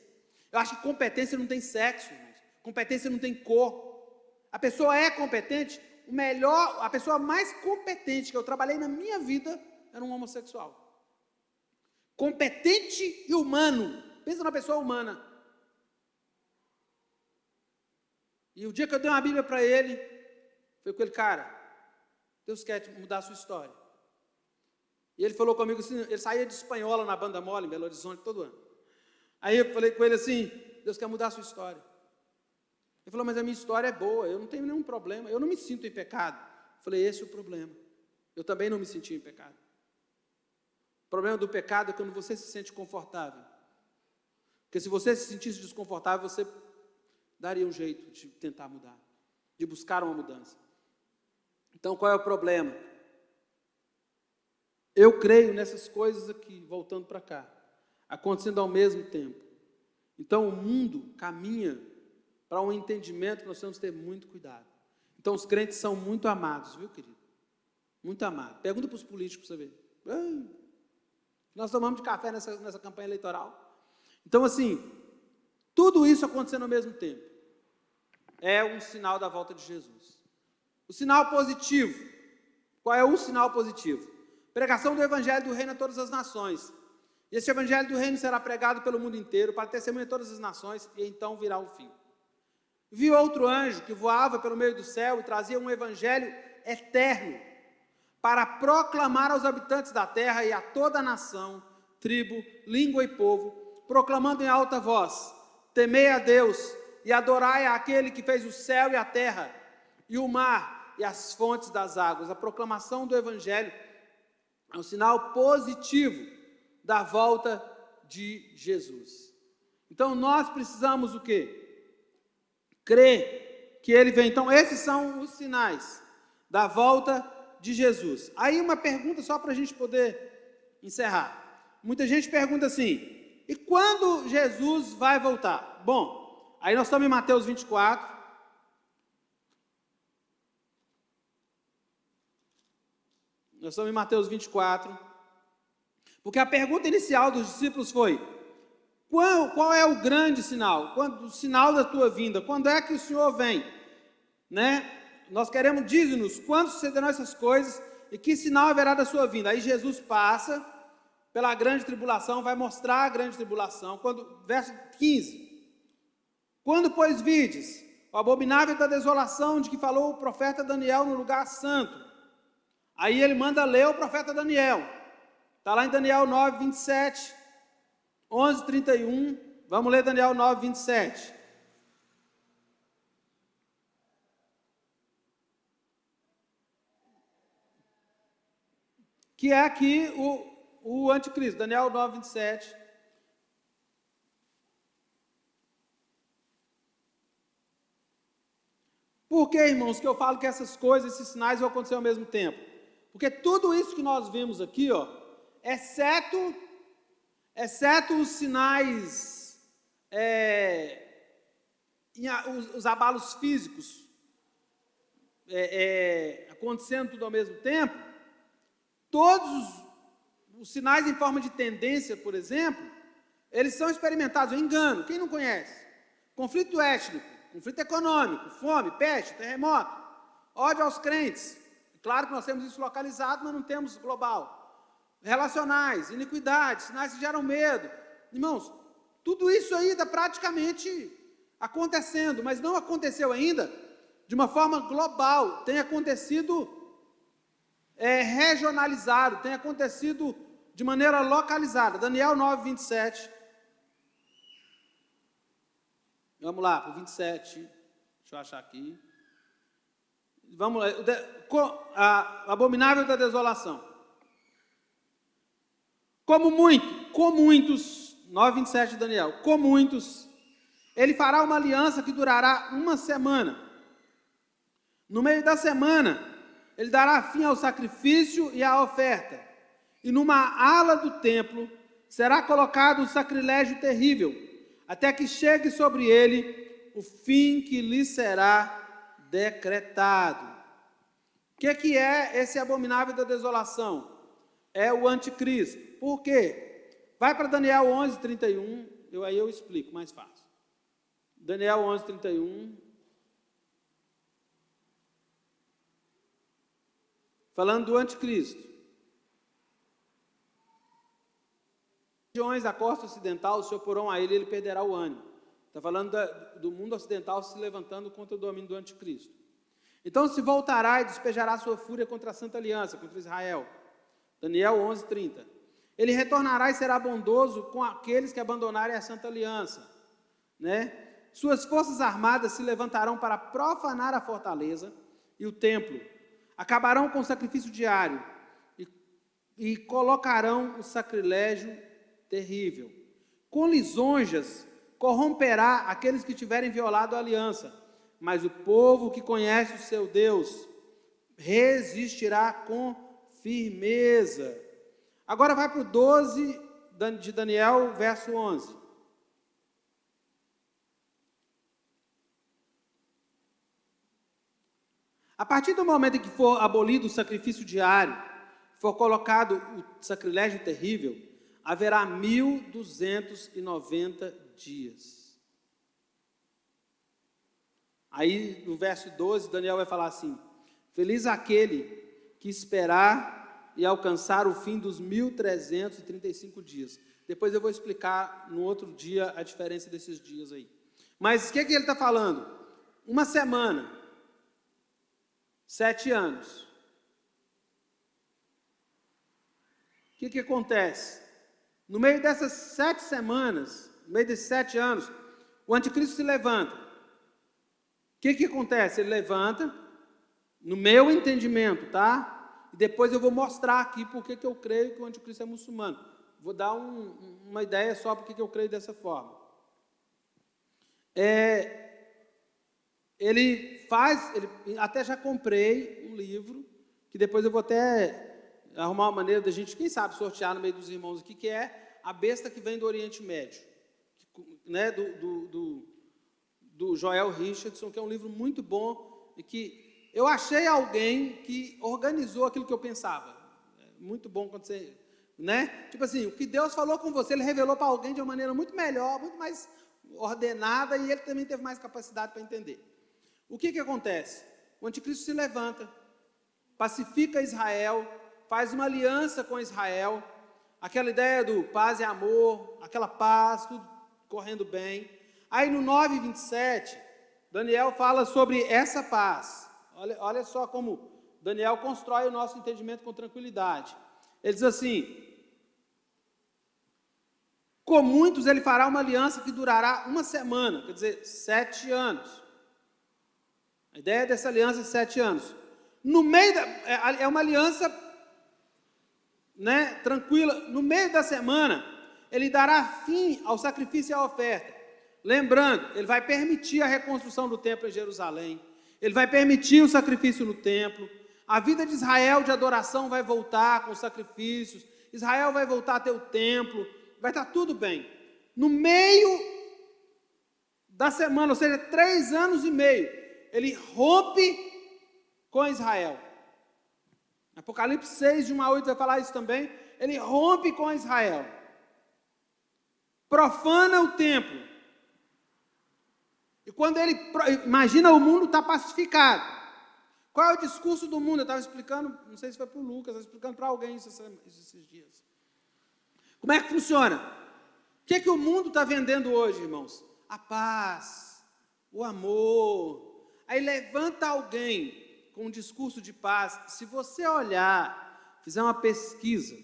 Eu acho que competência não tem sexo, irmãos. Competência não tem cor. A pessoa é competente, a pessoa mais competente que eu trabalhei na minha vida era um homossexual. Competente e humano. Pensa na pessoa humana. E o dia que eu dei uma Bíblia para ele, foi com ele, cara, Deus quer mudar a sua história. E ele falou comigo assim, ele saía de espanhola na Banda Mole, em Belo Horizonte, todo ano. Aí eu falei com ele assim, Deus quer mudar a sua história. Ele falou, mas a minha história é boa, eu não tenho nenhum problema, eu não me sinto em pecado. Eu falei, esse é o problema. Eu também não me senti em pecado. O problema do pecado é quando você se sente confortável. Porque se você se sentisse desconfortável, você daria um jeito de tentar mudar, de buscar uma mudança. Então, qual é o problema? Eu creio nessas coisas aqui, voltando para cá, acontecendo ao mesmo tempo. Então, o mundo caminha para um entendimento que nós temos que ter muito cuidado. Então, os crentes são muito amados, viu, querido? Muito amados. Pergunta para os políticos para você ver. Nós tomamos de café nessa campanha eleitoral. Então, assim, tudo isso acontecendo ao mesmo tempo é um sinal da volta de Jesus. O sinal positivo. Qual é o sinal positivo? Pregação do Evangelho do Reino a todas as nações. E esse Evangelho do Reino será pregado pelo mundo inteiro, para testemunho de todas as nações, e então virá o fim. Vi outro anjo que voava pelo meio do céu e trazia um Evangelho eterno, para proclamar aos habitantes da terra e a toda a nação, tribo, língua e povo, proclamando em alta voz, temei a Deus e adorai àquele que fez o céu e a terra, e o mar e as fontes das águas. A proclamação do Evangelho é um sinal positivo da volta de Jesus. Então, nós precisamos o quê? Crer que Ele vem. Então, esses são os sinais da volta de Jesus. Aí, uma pergunta só para a gente poder encerrar. Muita gente pergunta assim, e quando Jesus vai voltar? Bom, aí nós estamos em Mateus 24. Nós estamos em Mateus 24. Porque a pergunta inicial dos discípulos foi, qual é o grande sinal? O sinal da tua vinda? Quando é que o Senhor vem? Né? Nós queremos, diz-nos, quando sucederão essas coisas e que sinal haverá da sua vinda? Aí Jesus passa pela grande tribulação, vai mostrar a grande tribulação. Verso 15. Quando, pois, vides o abominável da desolação de que falou o profeta Daniel no lugar santo. Aí ele manda ler o profeta Daniel. Está lá em Daniel 9, 27, 11, 31. Vamos ler Daniel 9, 27. Que é aqui o anticristo, Daniel 9, 27. Por que, irmãos, que eu falo que essas coisas, esses sinais vão acontecer ao mesmo tempo? Porque tudo isso que nós vimos aqui, exceto os sinais, os abalos físicos, acontecendo tudo ao mesmo tempo, todos os sinais em forma de tendência, por exemplo, eles são experimentados. Eu engano, quem não conhece? Conflito étnico, conflito econômico, fome, peste, terremoto, ódio aos crentes. Claro que nós temos isso localizado, mas não temos global. Relacionais, iniquidades, sinais que geram medo. Irmãos, tudo isso aí está praticamente acontecendo, mas não aconteceu ainda de uma forma global. Tem acontecido regionalizado, tem acontecido de maneira localizada. Daniel 9, 27. Vamos lá, para o 27. Deixa eu achar aqui. Vamos lá. Abominável da desolação. Com muitos, 9, 27 de Daniel, com muitos, ele fará uma aliança que durará uma semana. No meio da semana, ele dará fim ao sacrifício e à oferta. E numa ala do templo será colocado o sacrilégio terrível, até que chegue sobre ele o fim que lhe será decretado. O que é esse abominável da desolação? É o anticristo. Por quê? Vai para Daniel 11, 31, aí eu explico, mais fácil. Daniel 11, 31. Falando do anticristo. Regiões da costa ocidental se oporão a ele, ele perderá o ânimo. Está falando do mundo ocidental se levantando contra o domínio do anticristo. Então se voltará e despejará sua fúria contra a Santa Aliança, contra Israel. Daniel 11, 30. Ele retornará e será bondoso com aqueles que abandonarem a Santa Aliança. Né? Suas forças armadas se levantarão para profanar a fortaleza e o templo. Acabarão com o sacrifício diário e colocarão o sacrilégio terrível. Com lisonjas corromperá aqueles que tiverem violado a aliança, mas o povo que conhece o seu Deus resistirá com firmeza. Agora vai para o 12 de Daniel, verso 11. A partir do momento em que for abolido o sacrifício diário, for colocado o sacrilégio terrível, haverá 1290 dias. Aí, no verso 12, Daniel vai falar assim: feliz aquele que esperar e alcançar o fim dos 1335 dias. Depois eu vou explicar no outro dia a diferença desses dias aí. Mas o que ele está falando? Uma semana, 7 anos. O que acontece? No meio dessas 7 semanas, no meio desses 7 anos, o anticristo se levanta. O que acontece? Ele levanta, no meu entendimento, tá? E depois eu vou mostrar aqui porque que eu creio que o anticristo é muçulmano. Vou dar uma ideia só porque eu creio dessa forma. Até já comprei um livro, que depois eu vou até arrumar uma maneira da gente, quem sabe, sortear no meio dos irmãos aqui, que é A Besta que Vem do Oriente Médio, né, do Joel Richardson, que é um livro muito bom e que eu achei alguém que organizou aquilo que eu pensava. É muito bom quando você, né? Tipo assim, o que Deus falou com você, Ele revelou para alguém de uma maneira muito melhor, muito mais ordenada, e ele também teve mais capacidade para entender. O que acontece? O anticristo se levanta, pacifica Israel, faz uma aliança com Israel, aquela ideia do paz e amor, aquela paz, tudo correndo bem. Aí no 9:27, Daniel fala sobre essa paz. Olha só como Daniel constrói o nosso entendimento com tranquilidade. Ele diz assim: com muitos ele fará uma aliança que durará uma semana, quer dizer, 7 anos. A ideia dessa aliança é 7 anos. No meio é uma aliança, né, tranquila. No meio da semana, ele dará fim ao sacrifício e à oferta. Lembrando, ele vai permitir a reconstrução do templo em Jerusalém. Ele vai permitir o sacrifício no templo. A vida de Israel de adoração vai voltar com os sacrifícios. Israel vai voltar a ter o templo. Vai estar tudo bem. No meio da semana, ou seja, 3 anos e meio, ele rompe com Israel. Apocalipse 6, de 1 a 8, vai falar isso também. Ele rompe com Israel. Profana o templo. E quando ele... Imagina, o mundo está pacificado. Qual é o discurso do mundo? Eu estava explicando, não sei se foi para o Lucas, estava explicando para alguém esses dias. Como é que funciona? O que o mundo está vendendo hoje, irmãos? A paz, o amor. Aí levanta alguém com um discurso de paz. Se você olhar, fizer uma pesquisa,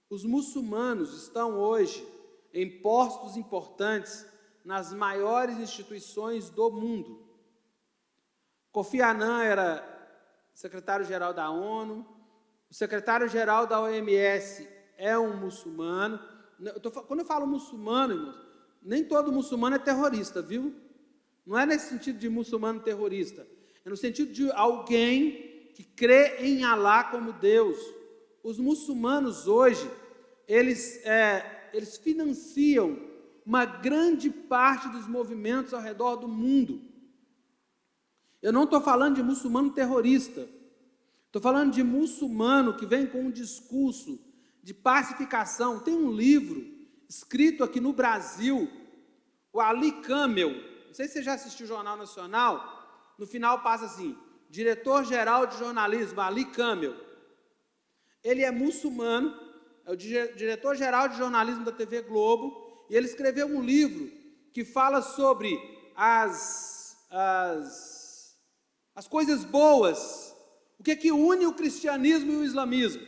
os muçulmanos estão hoje em postos importantes nas maiores instituições do mundo. Kofi Annan era secretário-geral da ONU, o secretário-geral da OMS é um muçulmano. Quando eu falo muçulmano, irmãos, nem todo muçulmano é terrorista, viu? Não é nesse sentido de muçulmano terrorista, é no sentido de alguém que crê em Alá como Deus. Os muçulmanos hoje, eles financiam uma grande parte dos movimentos ao redor do mundo. Eu não estou falando de muçulmano terrorista, estou falando de muçulmano que vem com um discurso de pacificação. Tem um livro escrito aqui no Brasil, o Ali Camel, não sei se você já assistiu o Jornal Nacional, no final passa assim, diretor-geral de jornalismo, Ali Camel. Ele é muçulmano, é o diretor-geral de jornalismo da TV Globo, e ele escreveu um livro que fala sobre as coisas boas, o que é que une o cristianismo e o islamismo.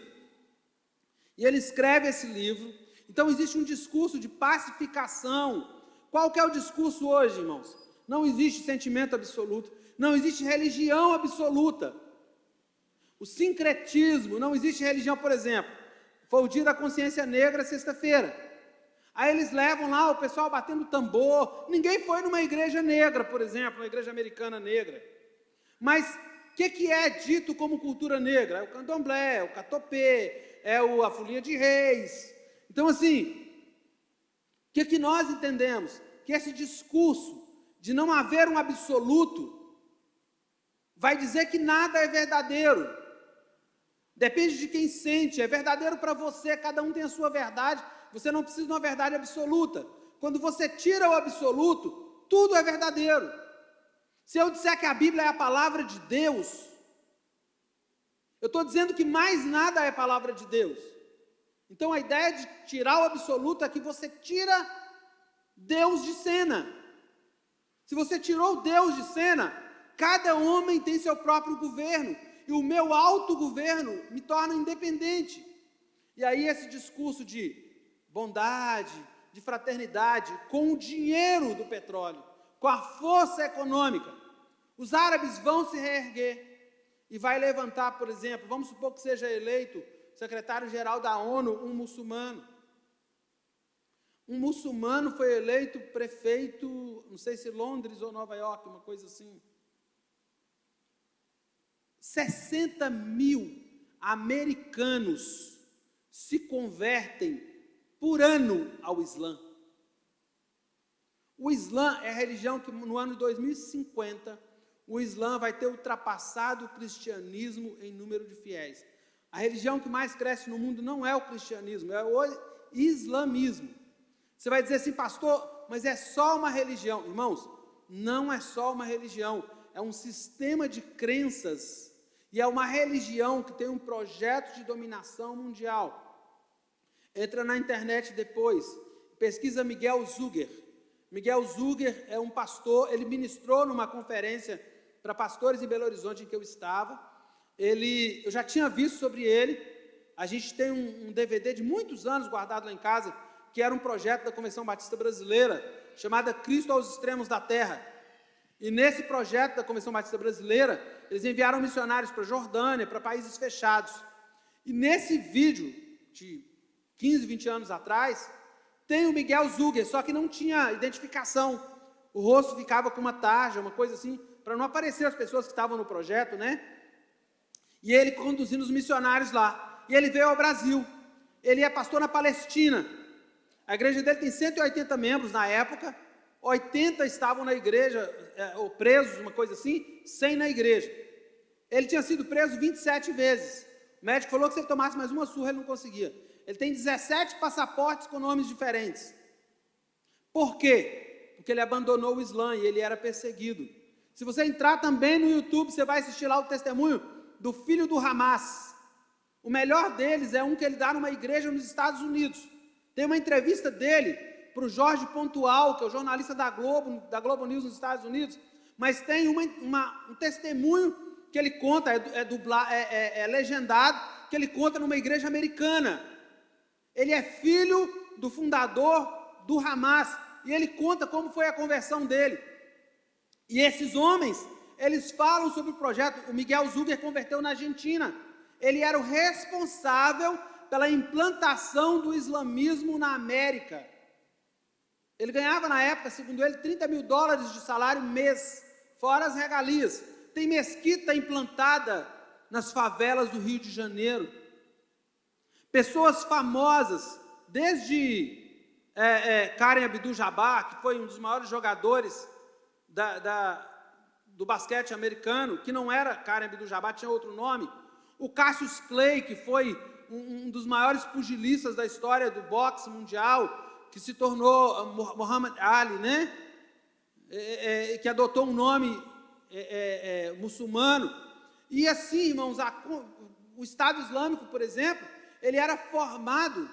E ele escreve esse livro. Então existe um discurso de pacificação. Qual que é o discurso hoje, irmãos? Não existe sentimento absoluto, não existe religião absoluta. O sincretismo, não existe religião, por exemplo. Foi o dia da consciência negra, sexta-feira. Aí eles levam lá o pessoal batendo tambor. Ninguém foi numa igreja negra, por exemplo, uma igreja americana negra. Mas o que é dito como cultura negra? É o candomblé, é o catopê, é a folia de reis. Então, assim, o que nós entendemos? Que esse discurso de não haver um absoluto vai dizer que nada é verdadeiro. Depende de quem sente, é verdadeiro para você, cada um tem a sua verdade, você não precisa de uma verdade absoluta. Quando você tira o absoluto, tudo é verdadeiro. Se eu disser que a Bíblia é a palavra de Deus, eu estou dizendo que mais nada é palavra de Deus. Então a ideia de tirar o absoluto é que você tira Deus de cena. Se você tirou Deus de cena, cada homem tem seu próprio governo, e o meu autogoverno me torna independente. E aí esse discurso de bondade, de fraternidade, com o dinheiro do petróleo, com a força econômica, os árabes vão se reerguer e vai levantar, por exemplo, vamos supor que seja eleito secretário-geral da ONU, um muçulmano. Um muçulmano foi eleito prefeito, não sei se Londres ou Nova York, uma coisa assim. 60 mil americanos se convertem por ano ao Islã. O Islã é a religião que no ano de 2050, o Islã vai ter ultrapassado o cristianismo em número de fiéis. A religião que mais cresce no mundo não é o cristianismo, é o islamismo. Você vai dizer assim, pastor, mas é só uma religião. Irmãos, não é só uma religião, é um sistema de crenças e é uma religião que tem um projeto de dominação mundial. Entra na internet depois, pesquisa Miguel Zuger. Miguel Zuger é um pastor, ele ministrou numa conferência para pastores em Belo Horizonte em que eu estava. Eu já tinha visto sobre ele, a gente tem um DVD de muitos anos guardado lá em casa, que era um projeto da Convenção Batista Brasileira, chamada Cristo aos Extremos da Terra. E nesse projeto da Convenção Batista Brasileira, eles enviaram missionários para a Jordânia, para países fechados. E nesse vídeo, de 15, 20 anos atrás, tem o Miguel Zuger, só que não tinha identificação. O rosto ficava com uma tarja, uma coisa assim, para não aparecer as pessoas que estavam no projeto, né? E ele conduzindo os missionários lá. E ele veio ao Brasil. Ele é pastor na Palestina. A igreja dele tem 180 membros na época, 80 estavam na igreja, ou presos, uma coisa assim, 100 na igreja. Ele tinha sido preso 27 vezes. O médico falou que se ele tomasse mais uma surra, ele não conseguia. Ele tem 17 passaportes com nomes diferentes. Por quê? Porque ele abandonou o Islã e ele era perseguido. Se você entrar também no YouTube, você vai assistir lá o testemunho do filho do Hamas. O melhor deles é um que ele dá numa igreja nos Estados Unidos. Tem uma entrevista dele para o Jorge Pontual, que é o jornalista da Globo News nos Estados Unidos, mas tem um testemunho que ele conta, é legendado, que ele conta numa igreja americana. Ele é filho do fundador do Hamas, e ele conta como foi a conversão dele. E esses homens, eles falam sobre o projeto. O Miguel Zuger converteu na Argentina. Ele era o responsável pela implantação do islamismo na América. Ele ganhava na época, segundo ele, $30 mil de salário mês, fora as regalias. Tem mesquita implantada nas favelas do Rio de Janeiro. Pessoas famosas, desde Kareem Abdul-Jabbar, que foi um dos maiores jogadores do basquete americano, que não era Kareem Abdul-Jabbar, tinha outro nome. O Cassius Clay, que foi um dos maiores pugilistas da história do boxe mundial, que se tornou Muhammad Ali, né? Que adotou um nome muçulmano. E assim, irmãos, o Estado Islâmico, por exemplo, ele era formado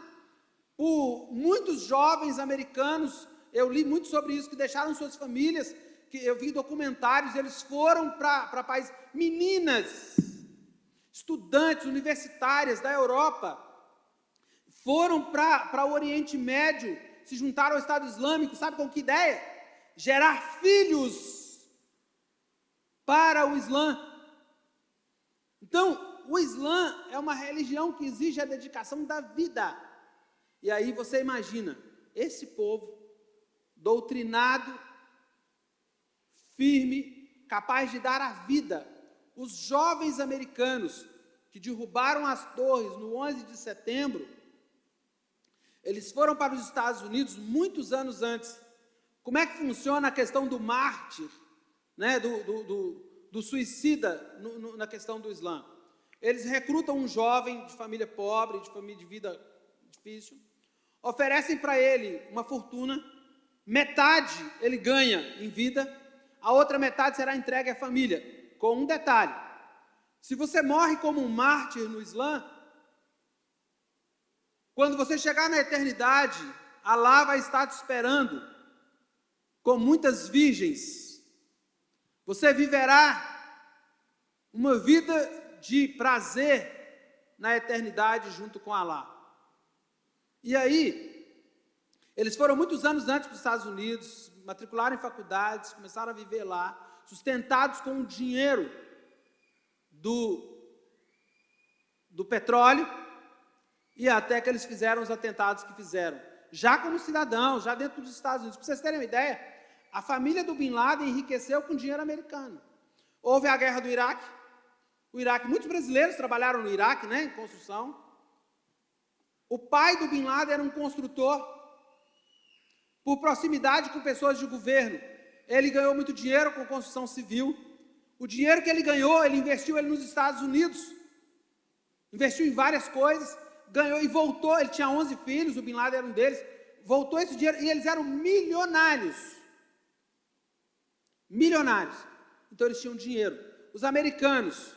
por muitos jovens americanos. Eu li muito sobre isso, que deixaram suas famílias, que eu vi documentários, eles foram para países, meninas, estudantes universitárias da Europa, foram para o Oriente Médio, se juntaram ao Estado Islâmico, sabe com que ideia? Gerar filhos para o Islã. Então, o Islã é uma religião que exige a dedicação da vida. E aí você imagina, esse povo, doutrinado, firme, capaz de dar a vida. Os jovens americanos que derrubaram as torres no 11 de setembro, eles foram para os Estados Unidos muitos anos antes. Como é que funciona a questão do mártir, né, do suicida na questão do Islã? Eles recrutam um jovem de família pobre, de família de vida difícil, oferecem para ele uma fortuna, metade ele ganha em vida, a outra metade será entregue à família, com um detalhe: se você morre como um mártir no Islã, quando você chegar na eternidade, Alá vai estar te esperando com muitas virgens. Você viverá uma vida de prazer na eternidade junto com Alá. E aí, eles foram muitos anos antes para os Estados Unidos, matricularam em faculdades, começaram a viver lá, sustentados com o dinheiro do petróleo, e até que eles fizeram os atentados que fizeram, já como cidadãos, já dentro dos Estados Unidos. Para vocês terem uma ideia, a família do Bin Laden enriqueceu com dinheiro americano. Houve a guerra do Iraque, muitos brasileiros trabalharam no Iraque, né, em construção. O pai do Bin Laden era um construtor. Por proximidade com pessoas de governo, ele ganhou muito dinheiro com construção civil. O dinheiro que ele ganhou, ele investiu nos Estados Unidos, investiu em várias coisas, ganhou e voltou. Ele tinha 11 filhos, o Bin Laden era um deles, voltou esse dinheiro, e eles eram milionários. Então eles tinham dinheiro. Os americanos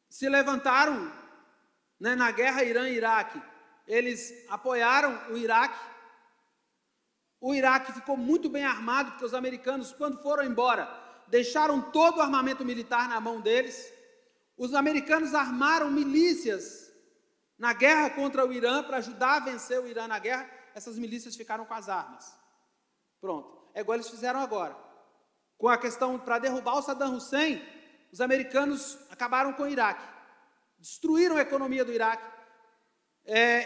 se levantaram, né, na guerra Irã-Iraque, eles apoiaram o Iraque. O Iraque ficou muito bem armado, porque os americanos, quando foram embora, deixaram todo o armamento militar na mão deles. Os americanos armaram milícias na guerra contra o Irã, para ajudar a vencer o Irã na guerra. Essas milícias ficaram com as armas. Pronto, é igual eles fizeram agora. Com a questão, para derrubar o Saddam Hussein, os americanos acabaram com o Iraque, destruíram a economia do Iraque,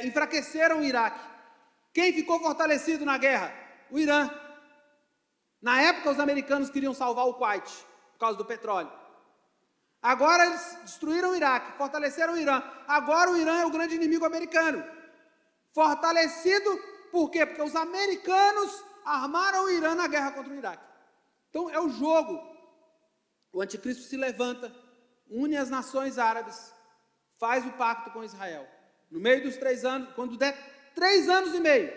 enfraqueceram o Iraque. Quem ficou fortalecido na guerra? O Irã. Na época, os americanos queriam salvar o Kuwait, por causa do petróleo. Agora eles destruíram o Iraque, fortaleceram o Irã. Agora o Irã é o grande inimigo americano. Fortalecido, por quê? Porque os americanos armaram o Irã na guerra contra o Iraque. Então é o jogo. O anticristo se levanta, une as nações árabes, faz o pacto com Israel. No meio dos 3 anos, quando der 3 anos e meio,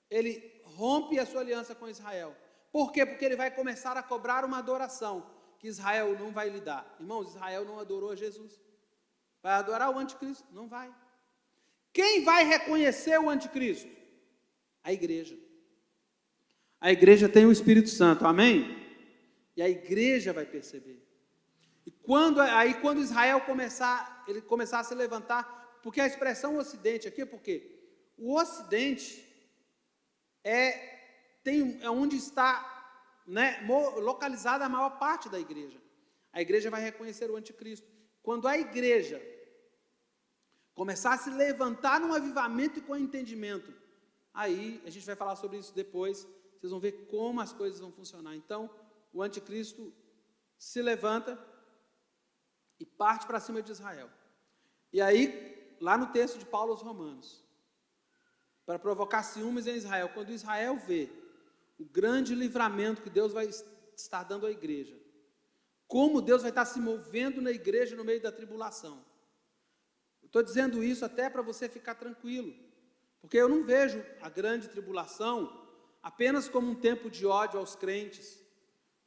ele rompe a sua aliança com Israel. Por quê? Porque ele vai começar a cobrar uma adoração que Israel não vai lhe dar. Irmãos, Israel não adorou a Jesus. Vai adorar o anticristo? Não vai. Quem vai reconhecer o anticristo? A igreja. A igreja tem o Espírito Santo, amém? E a igreja vai perceber. E quando Israel começar a se levantar, porque a expressão Ocidente aqui é porque o Ocidente é onde está, né, localizada a maior parte da igreja. A igreja vai reconhecer o anticristo. Quando a igreja começar a se levantar num avivamento e com entendimento, aí a gente vai falar sobre isso depois, vocês vão ver como as coisas vão funcionar. Então, o anticristo se levanta e parte para cima de Israel. E aí, lá no texto de Paulo aos Romanos, para provocar ciúmes em Israel, quando Israel vê o grande livramento que Deus vai estar dando à igreja, como Deus vai estar se movendo na igreja no meio da tribulação. Estou dizendo isso até para você ficar tranquilo, porque eu não vejo a grande tribulação apenas como um tempo de ódio aos crentes,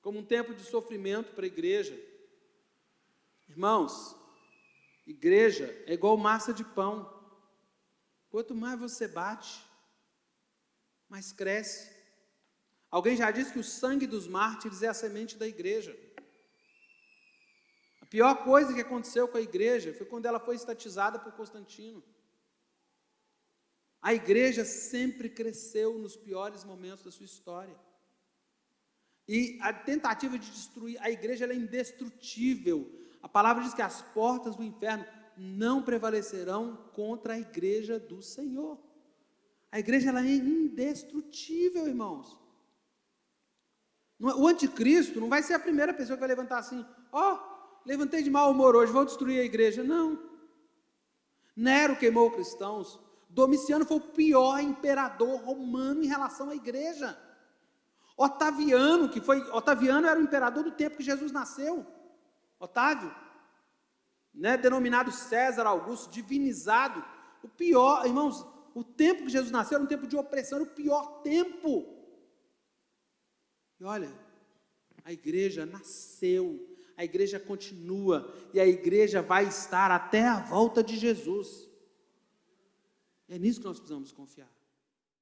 como um tempo de sofrimento para a igreja. Irmãos, igreja é igual massa de pão. Quanto mais você bate, mais cresce. Alguém já disse que o sangue dos mártires é a semente da igreja. A pior coisa que aconteceu com a igreja foi quando ela foi estatizada por Constantino. A igreja sempre cresceu nos piores momentos da sua história. E a tentativa de destruir a igreja, ela é indestrutível. A palavra diz que as portas do inferno não prevalecerão contra a igreja do Senhor. A igreja, ela é indestrutível, irmãos. O anticristo não vai ser a primeira pessoa que vai levantar assim, levantei de mau humor hoje, vou destruir a igreja. Não. Nero queimou cristãos. Domiciano foi o pior imperador romano em relação à igreja. Otaviano era o imperador do tempo que Jesus nasceu. Otávio, né, denominado César Augusto, divinizado. O pior, irmãos, o tempo que Jesus nasceu era um tempo de opressão, era o pior tempo. E olha, a igreja nasceu, a igreja continua, e a igreja vai estar até a volta de Jesus. É nisso que nós precisamos confiar.